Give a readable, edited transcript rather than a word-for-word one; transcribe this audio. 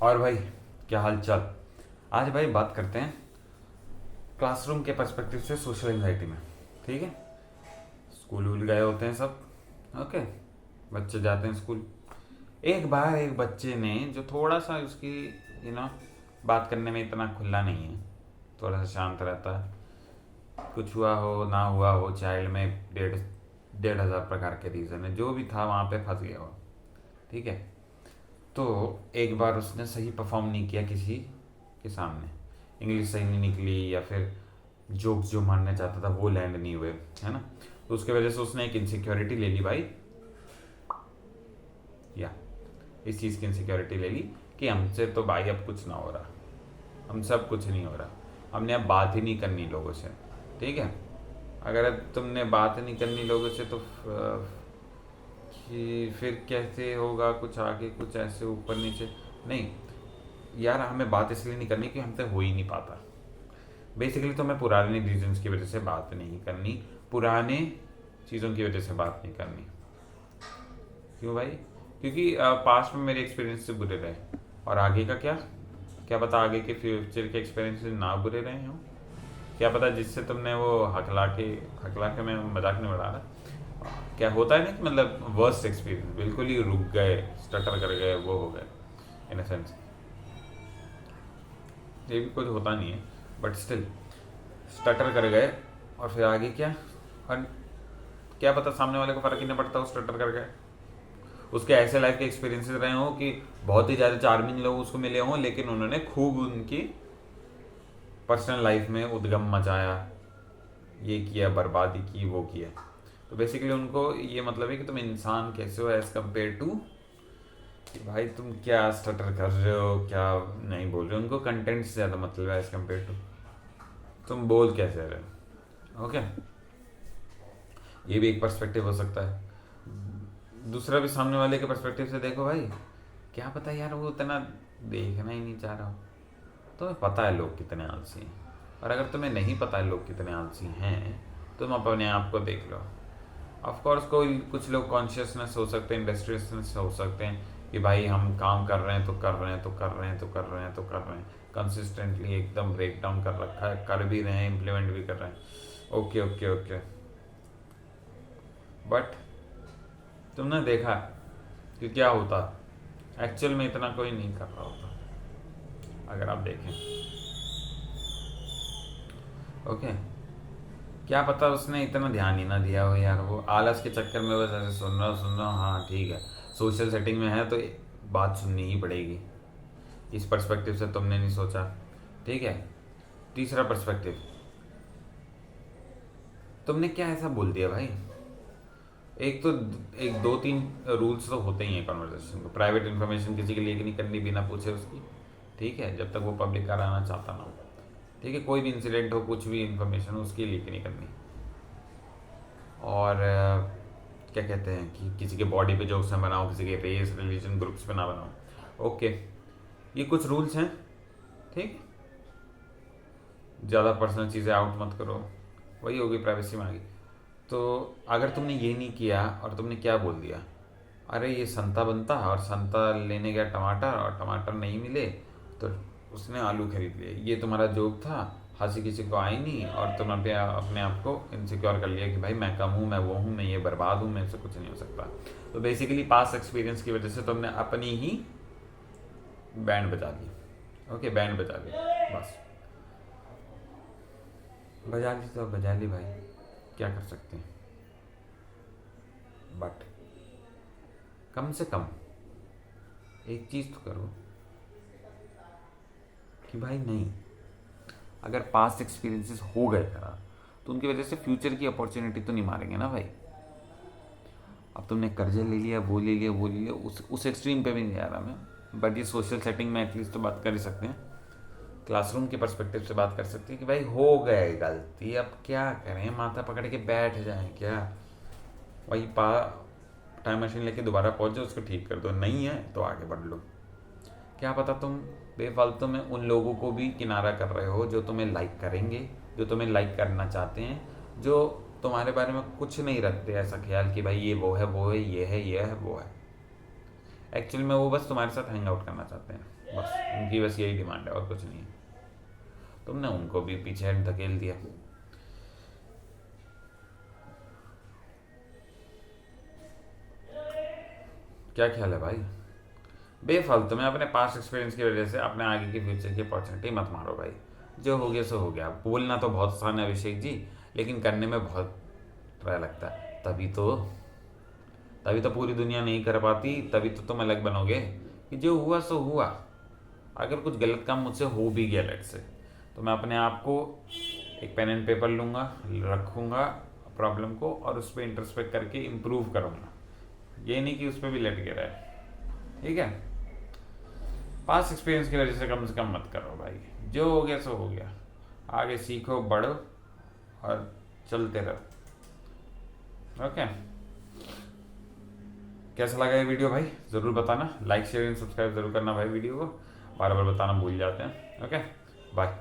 और भाई, क्या हाल चाल। आज भाई बात करते हैं क्लासरूम के पर्सपेक्टिव से सोशल एंजाइटी में। ठीक है। स्कूल वूल गए होते हैं सब। ओके। बच्चे जाते हैं स्कूल। एक बार एक बच्चे ने जो थोड़ा सा उसकी यू नो बात करने में इतना खुला नहीं है, थोड़ा सा शांत रहता है, कुछ हुआ हो ना हुआ हो, चाइल्ड में 1,500 प्रकार के रीज़न है, जो भी था वहाँ पे फंस गया हो। ठीक है। तो एक बार उसने सही परफॉर्म नहीं किया किसी के सामने, इंग्लिश सही नहीं निकली या फिर जोक्स जो मारना चाहता था वो लैंड नहीं हुए, है ना। तो उसके वजह से उसने एक इनसिक्योरिटी ले ली भाई, या इस चीज़ की इनसिक्योरिटी ले ली कि हमसे तो भाई अब कुछ ना हो रहा, हमसे अब कुछ नहीं हो रहा, हमने अब बात ही नहीं करनी लोगों से। ठीक है। अगर तुमने बात नहीं करनी लोगों से तो कि फिर कैसे होगा कुछ आगे, कुछ ऐसे ऊपर नीचे नहीं। यार हमें बात इसलिए नहीं करनी कि हमसे हो ही नहीं पाता। बेसिकली तो हमें पुराने रीजन्स की वजह से बात नहीं करनी, पुराने चीज़ों की वजह से बात नहीं करनी। क्यों भाई? क्योंकि पास्ट में मेरे एक्सपीरियंस से बुरे रहे, और आगे का क्या क्या पता आगे के फ्यूचर के एक्सपीरियंस ना बुरे रहे हों। क्या पता जिससे तुमने वो हकला के मैं मजाक नहीं उड़ा रहा, क्या होता है ना कि मतलब वर्स्ट एक्सपीरियंस, बिल्कुल ही रुक गए, स्टटर कर गए, वो हो गए इन अ सेंस। ये भी कुछ होता नहीं है, बट स्टिल स्टटर कर गए। और फिर आगे क्या? और क्या पता सामने वाले को फ़र्क ही नहीं पड़ता, वो स्टटर कर गए। उसके ऐसे लाइफ के एक्सपीरियंसेस रहे हों कि बहुत ही ज़्यादा चार्मिंग लोग उसको मिले हों, लेकिन उन्होंने खूब उनकी पर्सनल लाइफ में उद्गम मचाया, ये किया, बर्बादी की, वो किया। तो बेसिकली उनको ये मतलब है कि तुम इंसान कैसे हो एज़ कम्पेयर टू कि भाई तुम क्या स्टटर कर रहे हो, क्या नहीं बोल रहे हो। उनको कंटेंट से ज़्यादा मतलब है एज़ कम्पेयर टू तुम बोल कैसे रहे हो। ओके। ये भी एक पर्सपेक्टिव हो सकता है। दूसरा भी, सामने वाले के पर्सपेक्टिव से देखो भाई, क्या पता यार वो उतना देखना ही नहीं चाह रहा हो। तुम्हें पता है लोग कितने आलसी हैं, और अगर तुम्हें नहीं पता है लोग कितने आलसी हैं, तुम अपने आप को देख लो। ऑफ कोर्स कोई कुछ लोग कॉन्शियसनेस हो सकते हैं, इंडस्ट्रियसनेस हो सकते हैं कि भाई हम काम कर रहे हैं तो कर रहे हैं तो कर रहे हैं तो कर रहे हैं तो कर रहे हैं, कंसिस्टेंटली एकदम ब्रेक डाउन कर रखा है, कर भी रहे हैं, इम्प्लीमेंट भी कर रहे हैं। Okay okay okay. बट तुमने देखा कि क्या होता एक्चुअल में? इतना कोई नहीं कर रहा होता अगर आप देखें। ओके। क्या पता उसने इतना ध्यान ही ना दिया हो यार, वो आलस के चक्कर में बस ऐसे सुन रहा हूँ, हाँ ठीक है, सोशल सेटिंग में है तो बात सुननी ही पड़ेगी। इस पर्सपेक्टिव से तुमने नहीं सोचा। ठीक है। तीसरा पर्सपेक्टिव, तुमने क्या ऐसा बोल दिया भाई? एक तो एक दो तीन रूल्स तो होते ही हैं कॉन्वर्जेशन को। प्राइवेट इन्फॉर्मेशन किसी के लिए नहीं करनी बिना पूछे उसकी। ठीक है, जब तक वो पब्लिक कराना चाहता ना हो। ठीक है, कोई भी इंसिडेंट हो, कुछ भी इन्फॉर्मेशन हो, उसकी लीक नहीं करनी। और क्या कहते हैं कि किसी के बॉडी पे जोक्स ना बनाओ, किसी के रेस रिलीजन ग्रुप्स पे ना बनाओ। ओके, ये कुछ रूल्स हैं। ठीक। ज़्यादा पर्सनल चीज़ें आउट मत करो, वही होगी प्राइवेसी में आगे। तो अगर तुमने ये नहीं किया और तुमने क्या बोल दिया, अरे ये संता बनता, और संता लेने गया टमाटर और टमाटर नहीं मिले तो उसने आलू खरीद लिए, ये तुम्हारा जोक था, हंसी किसी को आई नहीं, और तुम अपने आप को इनसिक्योर कर लिया कि भाई मैं कम हूँ, मैं वो हूँ, मैं ये बर्बाद हूँ, मेरे से कुछ नहीं हो सकता। तो बेसिकली पास्ट एक्सपीरियंस की वजह से तुमने अपनी ही बैंड बजा ली। ओके, बैंड बजा ली, बस बजा ली तो बजा ली भाई, क्या कर सकते हैं। बट कम से कम एक चीज़ तो करो कि भाई नहीं, अगर पास्ट एक्सपीरियंसेस हो गए खराब तो उनकी वजह से फ्यूचर की अपॉर्चुनिटी तो नहीं मारेंगे ना भाई। अब तुमने कर्जा ले लिया, वो ले लिया, वो ले लिया, उस एक्सट्रीम पे भी नहीं जा रहा मैं, बट ये सोशल सेटिंग में एटलीस्ट तो बात कर ही सकते हैं। क्लासरूम के पर्सपेक्टिव से बात कर सकते हैं कि भाई हो गए गलती, अब क्या करें, माथा पकड़ के बैठ जाएं क्या? वही टाइम मशीन लेके दोबारा पहुंच जाओ, उसको ठीक कर दो, नहीं है तो आगे बढ़ लो। क्या पता तुम बेफालतू में उन लोगों को भी किनारा कर रहे हो जो तुम्हें लाइक करेंगे, जो तुम्हें लाइक करना चाहते हैं, जो तुम्हारे बारे में कुछ नहीं रखते ऐसा ख्याल कि भाई ये वो है, वो है, ये है, ये है, वो है। एक्चुअली में वो बस तुम्हारे साथ हैंग आउट करना चाहते हैं, बस। उनकी बस यही डिमांड है और कुछ नहीं है। तुमने उनको भी पीछे धकेल दिया। क्या ख्याल है भाई? बेफालतू में अपने पास्ट एक्सपीरियंस की वजह से अपने आगे की फ्यूचर की अपॉर्चुनिटी मत मारो भाई। जो हो गया सो हो गया। बोलना तो बहुत आसान है अभिषेक जी, लेकिन करने में बहुत ट्राई लगता है। तभी तो पूरी दुनिया नहीं कर पाती, तभी तो तुम अलग बनोगे कि जो हुआ सो हुआ। अगर कुछ गलत काम मुझसे हो भी गया लेट से, तो मैं अपने आप को एक पेन एंड पेपर लूँगा, रखूँगा प्रॉब्लम को और उस पर इंट्रोस्पेक्ट करके इम्प्रूव करूँगा। ये नहीं कि उस पर भी लेट गिरा है, ठीक है? पास्ट एक्सपीरियंस की वजह से कम मत करो भाई। जो हो गया सो हो गया। आगे सीखो, बढ़ो और चलते रहो। ओके, कैसा लगा ये वीडियो भाई? ज़रूर बताना। लाइक शेयर एंड सब्सक्राइब जरूर करना भाई वीडियो को। बार बार बताना भूल जाते हैं। Okay, bye.